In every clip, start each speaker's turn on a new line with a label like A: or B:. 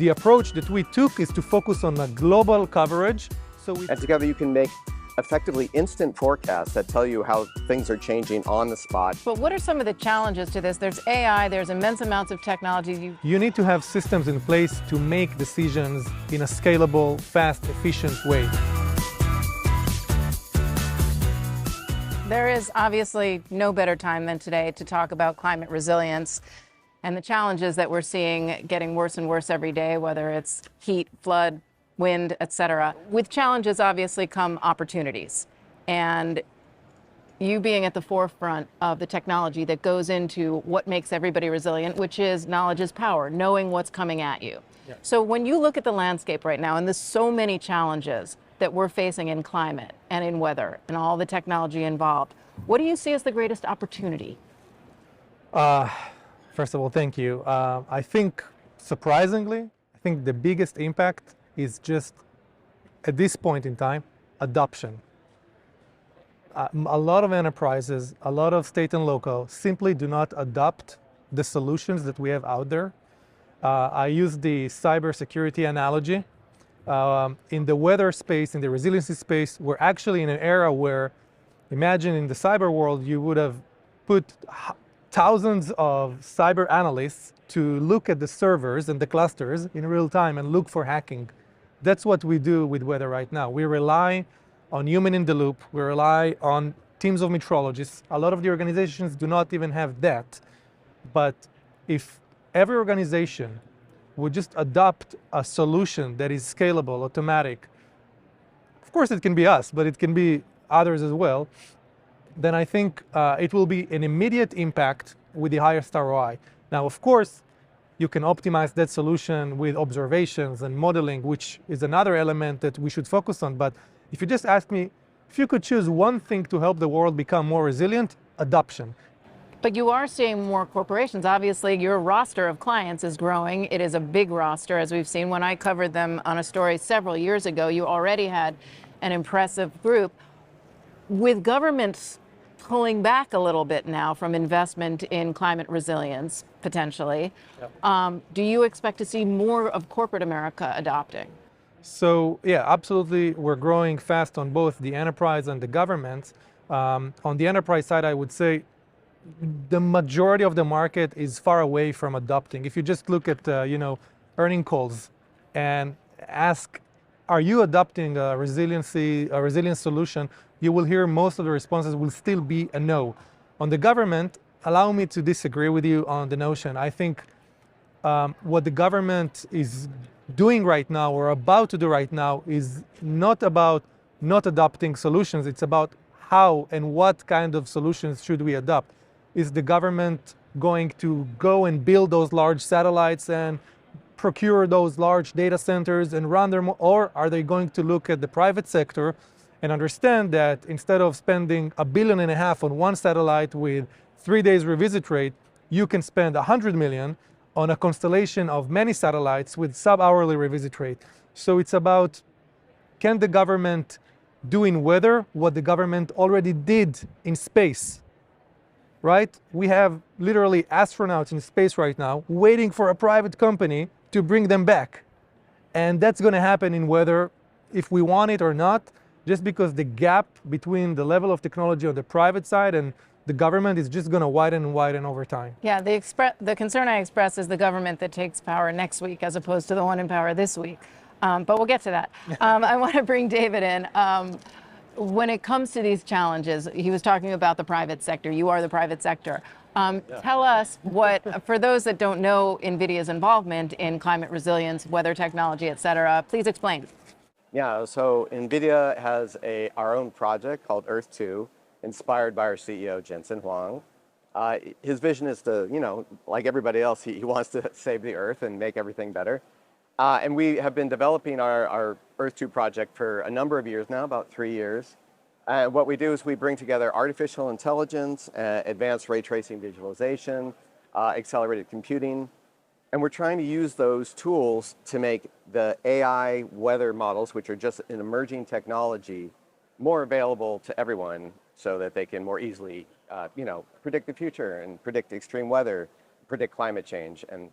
A: The approach that we took is to focus on a global coverage.
B: And together you can make effectively instant forecasts that tell you how things are changing on the spot.
C: But what are some of the challenges to this? There's AI, there's immense amounts of technology.
A: You need to have systems in place to make decisions in a scalable, fast, efficient way.
C: There is obviously no better time than today to talk about climate resilience and the challenges that we're seeing getting worse and worse every day, whether it's heat, flood, wind, etc. With challenges obviously come opportunities. And you being at the forefront of the technology that goes into what makes everybody resilient, which is knowledge is power, knowing what's coming at you. Yeah. So when you look at the landscape right now, and there's so many challenges that we're facing in climate and in weather and all the technology involved, what do you see as the greatest opportunity?
A: First of all, thank you. I think, surprisingly, the biggest impact is just, at this point in time, adoption. A lot of enterprises, a lot of state and local simply do not adopt the solutions that we have out there. I use the cybersecurity analogy. In the weather space, in the resiliency space, we're actually in an era where, imagine in the cyber world, you would have put thousands of cyber analysts to look at the servers and the clusters in real time and look for hacking. That's what we do with weather right now. We rely on human in the loop. We rely on teams of meteorologists. A lot of the organizations do not even have that. But if every organization would just adopt a solution that is scalable, automatic, of course it can be us, but it can be others as well, then I think it will be an immediate impact with the highest ROI. Now, of course, you can optimize that solution with observations and modeling, which is another element that we should focus on. But if you just ask me, if you could choose one thing to help the world become more resilient, adoption.
C: But you are seeing more corporations. Obviously, your roster of clients is growing. It is a big roster, as we've seen. When I covered them on a story several years ago, you already had an impressive group. With governments pulling back a little bit now from investment in climate resilience, potentially, yep. Do you expect to see more of corporate America adopting?
A: So, yeah, absolutely. We're growing fast on both the enterprise and the government. On the enterprise side, I would say the majority of the market is far away from adopting. If you just look at, earning calls and ask, are you adopting a resilient solution? You will hear most of the responses will still be a no. On the government, allow me to disagree with you on the notion. I think what the government is doing right now or about to do right now is not about not adopting solutions. It's about how and what kind of solutions should we adopt. Is the government going to go and build those large satellites and procure those large data centers and run them, or are they going to look at the private sector and understand that instead of spending $1.5 billion on one satellite with 3 days revisit rate, you can spend $100 million on a constellation of many satellites with sub-hourly revisit rate. So it's about, can the government do in weather what the government already did in space, right? We have literally astronauts in space right now waiting for a private company to bring them back. And that's going to happen in weather if we want it or not, just because the gap between the level of technology on the private side and the government is just going to widen and widen over time.
C: Yeah, the concern I express is the government that takes power next week as opposed to the one in power this week. But we'll get to that. I want to bring David in. When it comes to these challenges, he was talking about the private sector. You are the private sector. Tell us for those that don't know NVIDIA's involvement in climate resilience, weather technology, et cetera, please explain.
B: Yeah, so NVIDIA has our own project called Earth 2, inspired by our CEO, Jensen Huang. His vision is to, like everybody else, he wants to save the Earth and make everything better. And we have been developing our Earth 2 project for a number of years now, about 3 years. What we do is we bring together artificial intelligence, advanced ray tracing visualization, accelerated computing, and we're trying to use those tools to make the AI weather models, which are just an emerging technology, more available to everyone so that they can more easily, predict the future and predict extreme weather, predict climate change. And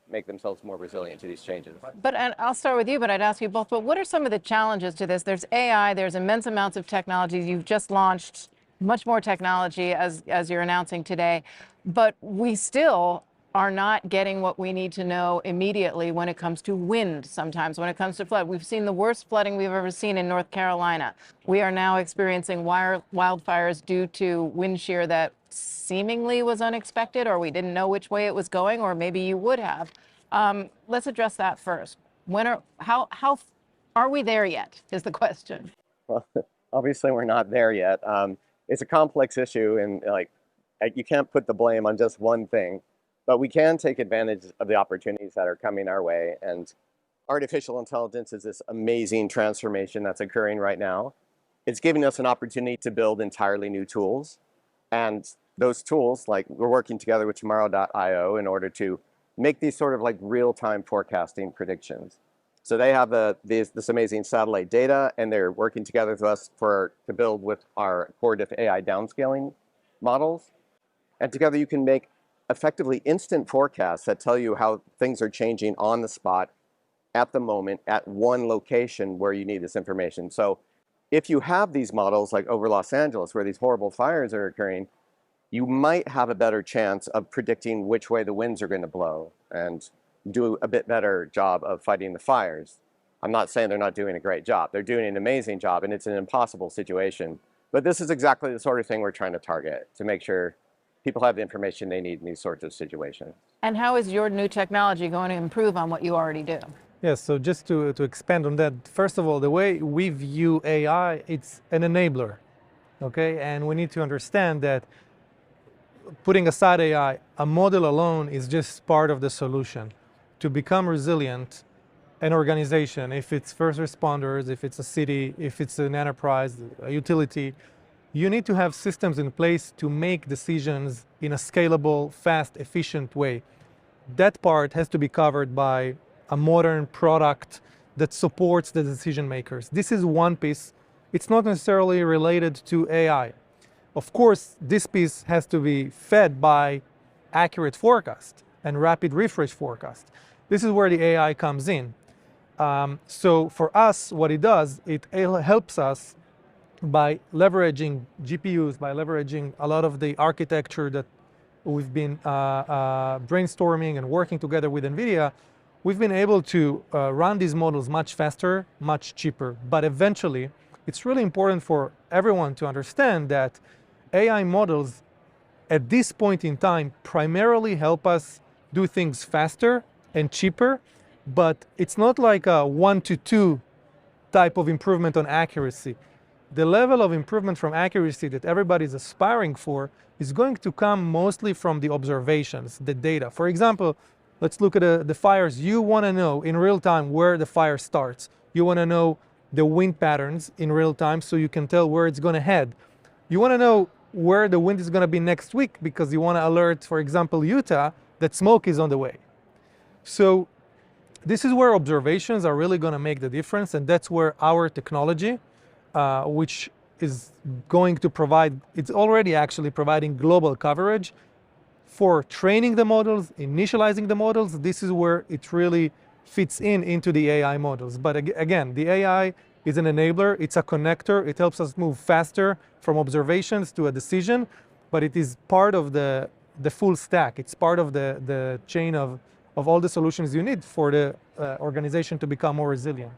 B: make themselves more resilient to these changes.
C: But and I'll start with you, but I'd ask you both, but what are some of the challenges to this? There's AI, there's immense amounts of technology. You've just launched much more technology as you're announcing today, but we still are not getting what we need to know immediately when it comes to wind sometimes, when it comes to flood. We've seen the worst flooding we've ever seen in North Carolina. We are now experiencing wildfires due to wind shear that seemingly was unexpected, or we didn't know which way it was going, or maybe you would have. Let's address that first. How are we there yet is the question.
B: Well, obviously we're not there yet. It's a complex issue, and you can't put the blame on just one thing. But we can take advantage of the opportunities that are coming our way. And artificial intelligence is this amazing transformation that's occurring right now. It's giving us an opportunity to build entirely new tools. And those tools, like we're working together with tomorrow.io in order to make these sort of like real-time forecasting predictions. So they have this amazing satellite data, and they're working together with us to build with our core diff AI downscaling models. And together you can make effectively instant forecasts that tell you how things are changing on the spot at the moment at one location where you need this information. So if you have these models like over Los Angeles where these horrible fires are occurring, you might have a better chance of predicting which way the winds are going to blow and do a bit better job of fighting the fires. I'm not saying they're not doing a great job. They're doing an amazing job, and it's an impossible situation. But this is exactly the sort of thing we're trying to target to make sure people have the information they need in these sorts of situations.
C: And how is your new technology going to improve on what you already do?
A: Yes, so just to expand on that, first of all, the way we view AI, it's an enabler, okay? And we need to understand that putting aside AI, a model alone is just part of the solution. To become resilient, an organization, if it's first responders, if it's a city, if it's an enterprise, a utility, you need to have systems in place to make decisions in a scalable, fast, efficient way. That part has to be covered by a modern product that supports the decision makers. This is one piece. It's not necessarily related to AI. Of course, this piece has to be fed by accurate forecast and rapid refresh forecast. This is where the AI comes in. So for us, what it does, it helps us by leveraging GPUs, by leveraging a lot of the architecture that we've been brainstorming and working together with NVIDIA, we've been able to run these models much faster, much cheaper. But eventually, it's really important for everyone to understand that AI models at this point in time primarily help us do things faster and cheaper, but it's not like a 1 to 2 type of improvement on accuracy. The level of improvement from accuracy that everybody's aspiring for is going to come mostly from the observations, the data. For example, let's look at the fires. You want to know in real time where the fire starts. You want to know the wind patterns in real time so you can tell where it's going to head. You want to know where the wind is going to be next week because you want to alert, for example, Utah that smoke is on the way. So this is where observations are really going to make the difference, and that's where our technology, which is going to provide, it's already actually providing global coverage for training the models, initializing the models. This is where it really fits into the AI models. But again, the AI is an enabler, it's a connector, it helps us move faster from observations to a decision, but it is part of the full stack. It's part of the chain of all the solutions you need for the organization to become more resilient.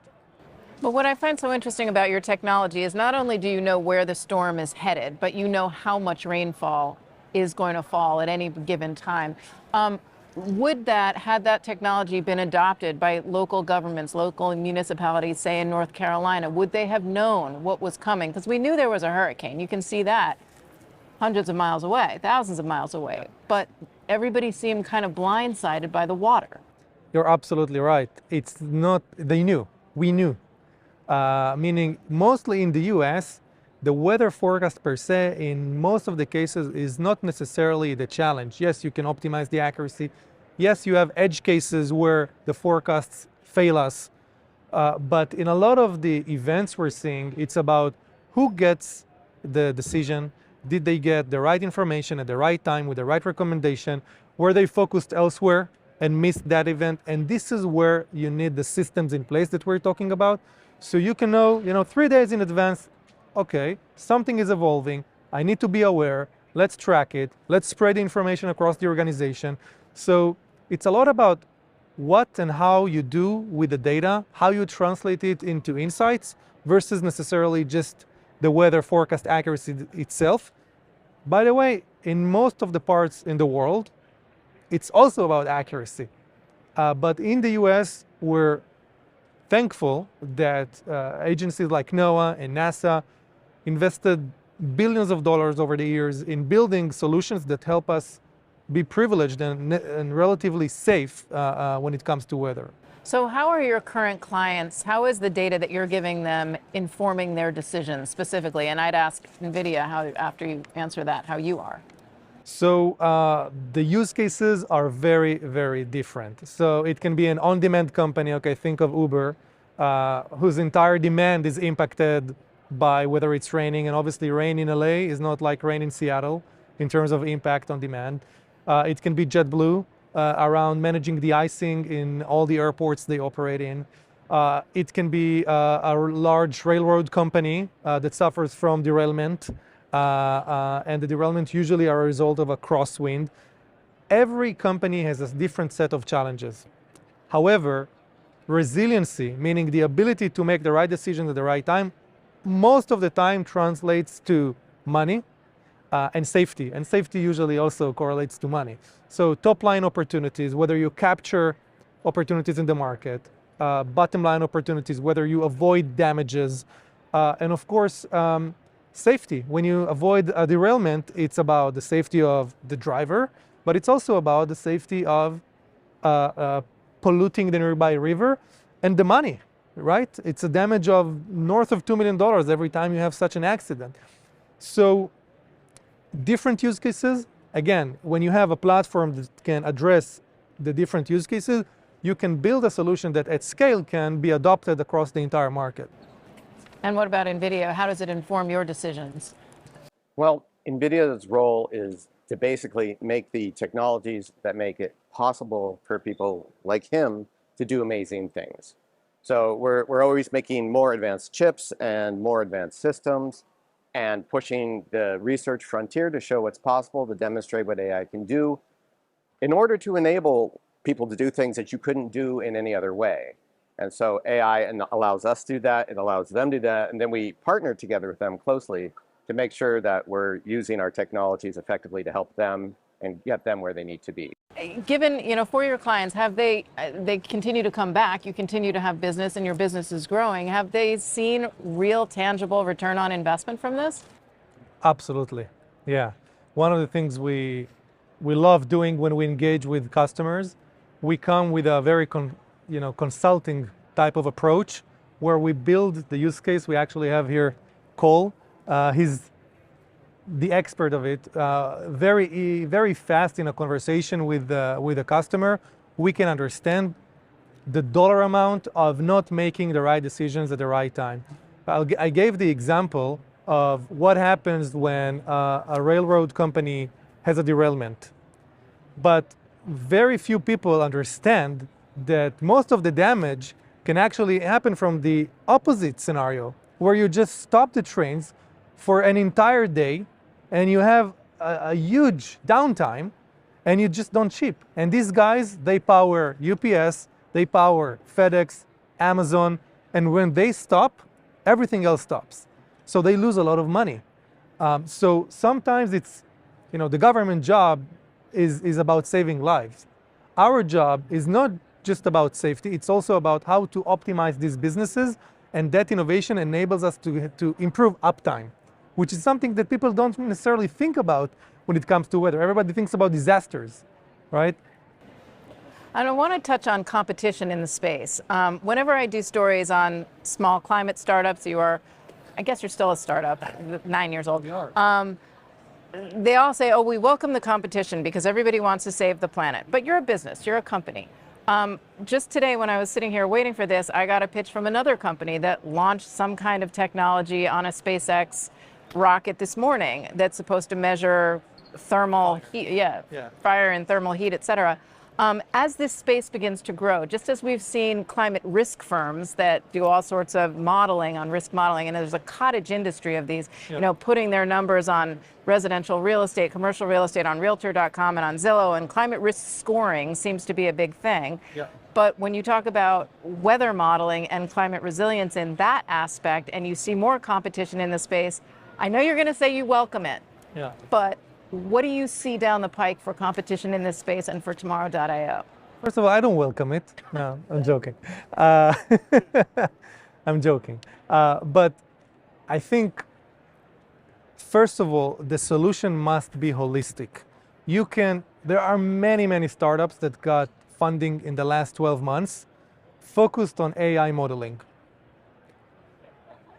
C: But what I find so interesting about your technology is not only do you know where the storm is headed, but you know how much rainfall is going to fall at any given time. Had that technology been adopted by local governments, local municipalities, say in North Carolina, would they have known what was coming? Because we knew there was a hurricane. You can see that hundreds of miles away, thousands of miles away. But everybody seemed kind of blindsided by the water.
A: You're absolutely right. It's not, they knew, we knew. Meaning mostly in the US, the weather forecast per se, in most of the cases, is not necessarily the challenge. Yes, you can optimize the accuracy. Yes, you have edge cases where the forecasts fail us. But in a lot of the events we're seeing, it's about who gets the decision. Did they get the right information at the right time with the right recommendation? Were they focused elsewhere and miss that event. And this is where you need the systems in place that we're talking about. So you can know, 3 days in advance, okay, something is evolving. I need to be aware. Let's track it. Let's spread the information across the organization. So it's a lot about what and how you do with the data, how you translate it into insights versus necessarily just the weather forecast accuracy itself. By the way, in most of the parts in the world, it's also about accuracy. But in the US, we're thankful that agencies like NOAA and NASA invested billions of dollars over the years in building solutions that help us be privileged and relatively safe when it comes to weather.
C: So how are your current clients, how is the data that you're giving them informing their decisions specifically? And I'd ask NVIDIA, how, after you answer that, how you are.
A: So the use cases are very, very different. So it can be an on-demand company, okay, think of Uber, whose entire demand is impacted by whether it's raining, and obviously rain in LA is not like rain in Seattle in terms of impact on demand. It can be JetBlue around managing the icing in all the airports they operate in. It can be a large railroad company that suffers from derailment, and the derailment usually are a result of a crosswind. Every company has a different set of challenges. However, resiliency, meaning the ability to make the right decision at the right time, most of the time translates to money and safety. And safety usually also correlates to money. So top line opportunities, whether you capture opportunities in the market, bottom line opportunities, whether you avoid damages, and of course, safety. When you avoid a derailment, it's about the safety of the driver, but it's also about the safety of polluting the nearby river and the money, right? It's a damage of north of $2 million every time you have such an accident. So different use cases. Again, when you have a platform that can address the different use cases, you can build a solution that at scale can be adopted across the entire market.
C: And what about NVIDIA? How does it inform your decisions?
B: Well, NVIDIA's role is to basically make the technologies that make it possible for people like him to do amazing things. So we're always making more advanced chips and more advanced systems and pushing the research frontier to show what's possible, to demonstrate what AI can do in order to enable people to do things that you couldn't do in any other way. And so AI allows us to do that, it allows them to do that, and then we partner together with them closely to make sure that we're using our technologies effectively to help them and get them where they need to be.
C: Given, for your clients, have they continue to come back, you continue to have business and your business is growing, have they seen real tangible return on investment from this?
A: Absolutely, yeah. One of the things we love doing when we engage with customers, we come with a very consulting type of approach where we build the use case. We actually have here Cole. He's the expert of it. Very fast in a conversation with a customer, we can understand the dollar amount of not making the right decisions at the right time. I gave the example of what happens when a railroad company has a derailment. But very few people understand that most of the damage can actually happen from the opposite scenario, where you just stop the trains for an entire day and you have a huge downtime and you just don't ship. And these guys, they power UPS, they power FedEx, Amazon, and when they stop, everything else stops. So they lose a lot of money. So sometimes it's, the government job is about saving lives. Our job is not just about safety, it's also about how to optimize these businesses, and that innovation enables us to improve uptime, which is something that people don't necessarily think about when it comes to weather. Everybody thinks about disasters, right?
C: I want to touch on competition in the space. Whenever I do stories on small climate startups, I guess you're still a startup, 9 years old. They all say, oh, we welcome the competition because everybody wants to save the planet. But you're a business, you're a company. Just today when I was sitting here waiting for this, I got a pitch from another company that launched some kind of technology on a SpaceX rocket this morning that's supposed to measure thermal heat, fire and thermal heat, et cetera. As this space begins to grow, just as we've seen climate risk firms that do all sorts of modeling on risk modeling, and there's a cottage industry of these, putting their numbers on residential real estate, commercial real estate on Realtor.com and on Zillow, and climate risk scoring seems to be a big thing. But when you talk about weather modeling and climate resilience in that aspect, and you see more competition in the space, I know you're going to say you welcome it. But what do you see down the pike for competition in this space and for tomorrow.io?
A: First of all, I don't welcome it. No, I'm joking. I'm joking. But I think, first of all, the solution must be holistic. There are many startups that got funding in the last 12 months focused on AI modeling.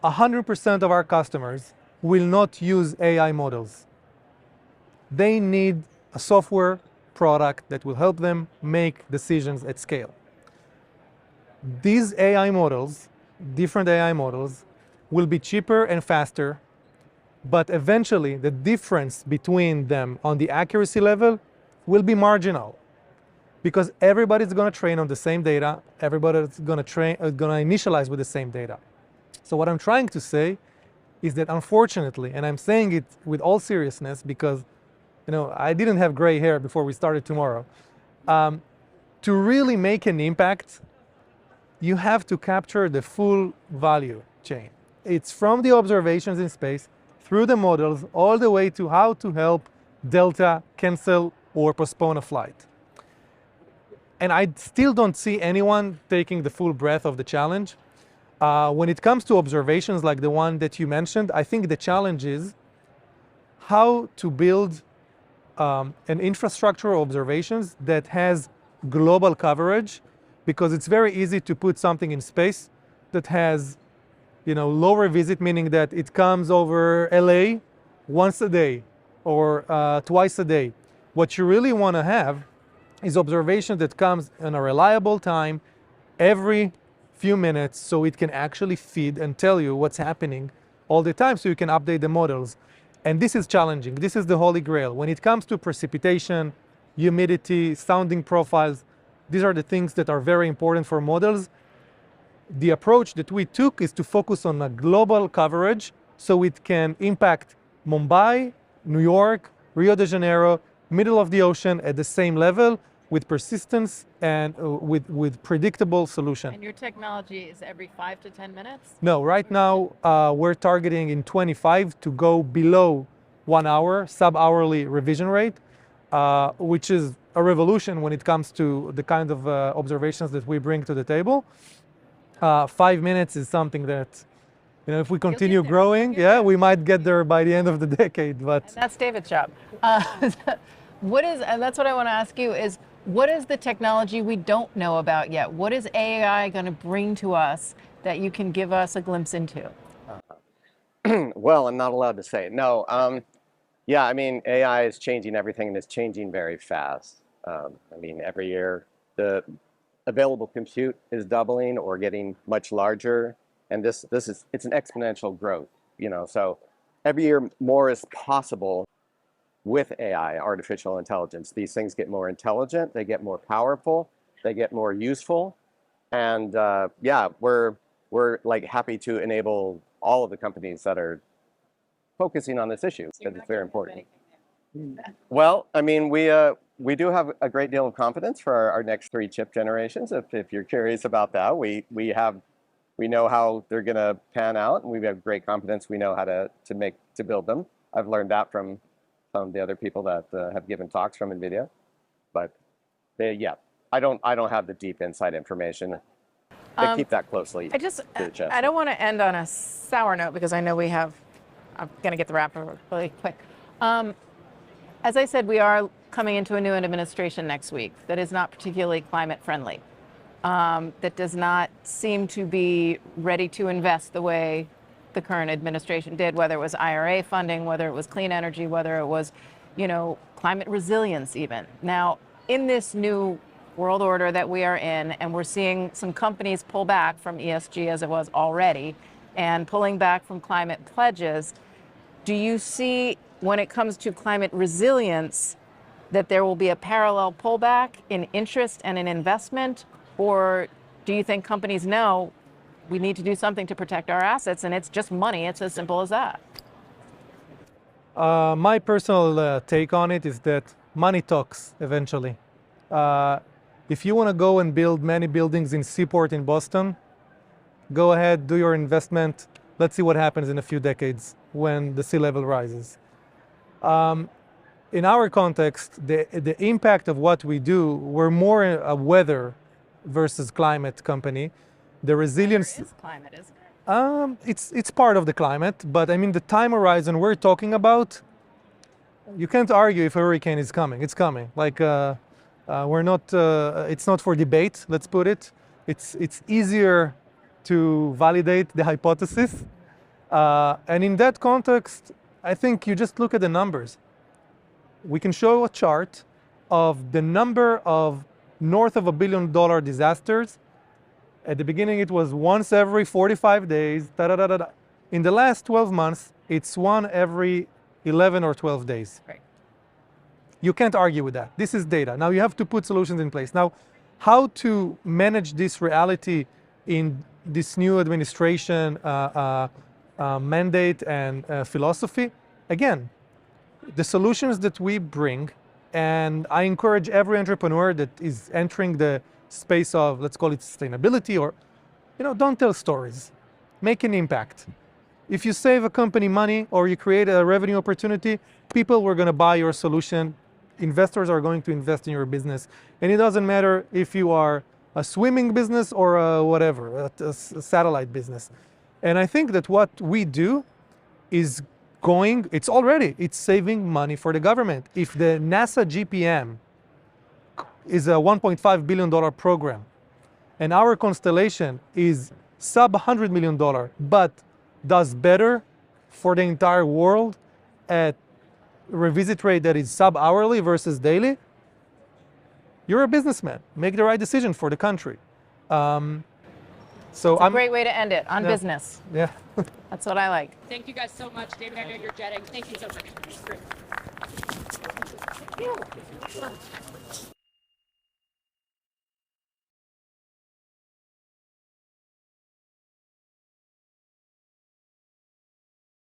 A: 100% of our customers will not use AI models. They need a software product that will help them make decisions at scale. These AI models, different AI models, will be cheaper and faster, but eventually the difference between them on the accuracy level will be marginal, because everybody's going to train on the same data, everybody's going to initialize with the same data. So what I'm trying to say is that, unfortunately, and I'm saying it with all seriousness because I didn't have gray hair before we started tomorrow. To really make an impact, you have to capture the full value chain. It's from the observations in space, through the models, all the way to how to help Delta cancel or postpone a flight. And I still don't see anyone taking the full breadth of the challenge. When it comes to observations like the one that you mentioned, I think the challenge is how to build an infrastructure of observations that has global coverage, because it's very easy to put something in space that has low revisit, meaning that it comes over LA once a day or twice a day. What you really want to have is observation that comes in a reliable time every few minutes, so it can actually feed and tell you what's happening all the time, so you can update the models. And this is challenging. This is the holy grail. When it comes to precipitation, humidity, sounding profiles, these are the things that are very important for models. The approach that we took is to focus on a global coverage so it can impact Mumbai, New York, Rio de Janeiro, middle of the ocean at the same level, with persistence and with predictable solution.
C: And your technology is every 5 to 10 minutes?
A: No, right now we're targeting in 25 to go below 1 hour, sub-hourly revision rate, which is a revolution when it comes to the kind of observations that we bring to the table. 5 minutes is something that, if we continue growing, we might get there by the end of the decade. But
C: and that's David's job. And that's what I want to ask you is, what is the technology we don't know about yet? What is AI going to bring to us that you can give us a glimpse into?
B: Well, I'm not allowed to say. No. Yeah, I mean, AI is changing everything, and it's changing very fast. Every year the available compute is doubling or getting much larger, and it's an exponential growth. So every year more is possible. With AI, artificial intelligence, these things get more intelligent, they get more powerful, they get more useful, and we're like happy to enable all of the companies that are focusing on this issue, because it's very important. Well, we do have a great deal of confidence for our next 3 chip generations. If you're curious about that, we know how they're going to pan out, and we have great confidence. We know how to build them. I've learned that from some of the other people that have given talks from NVIDIA, but I don't have the deep inside information. They keep that closely to the chest.
C: I don't want to end on a sour note, because I know I'm going to get the wrap really quick. As I said, we are coming into a new administration next week that is not particularly climate friendly, that does not seem to be ready to invest the way the current administration did, whether it was IRA funding, whether it was clean energy, whether it was, climate resilience even. Now, in this new world order that we are in, and we're seeing some companies pull back from ESG as it was already, and pulling back from climate pledges, do you see, when it comes to climate resilience, that there will be a parallel pullback in interest and in investment? Or do you think companies know we need to do something to protect our assets and it's just money? It's as simple as that.
A: My personal take on it is that money talks eventually. If you want to go and build many buildings in Seaport in Boston, go ahead, do your investment. Let's see what happens in a few decades when the sea level rises. In our context, the impact of what we do, we're more a weather versus climate company. The resilience.
C: Weather is climate, isn't it?
A: It's part of the climate, but I mean the time horizon we're talking about, you can't argue if a hurricane is coming. It's coming. Like we're not. It's not for debate. Let's put it. It's easier to validate the hypothesis, and in that context, I think you just look at the numbers. We can show a chart of the number of north of $1 billion disasters. At the beginning, it was once every 45 days. In the last 12 months, it's one every 11 or 12 days.
C: Right.
A: You can't argue with that. This is data. Now you have to put solutions in place. Now, how to manage this reality in this new administration mandate and philosophy? Again, the solutions that we bring, and I encourage every entrepreneur that is entering the space of, let's call it sustainability, or, don't tell stories. Make an impact. If you save a company money or you create a revenue opportunity, people were going to buy your solution. Investors are going to invest in your business. And it doesn't matter if you are a swimming business or a satellite business. And I think that what we do is it's saving money for the government. If the NASA GPM is a $1.5 billion program, and our constellation is sub $100 million, but does better for the entire world at revisit rate that is sub-hourly versus daily, you're a businessman. Make the right decision for the country.
C: It's a great way to end it, on business.
A: Yeah.
C: That's what I like.
D: Thank you guys so much. David, I know you're jetting. Thank you so much. Great.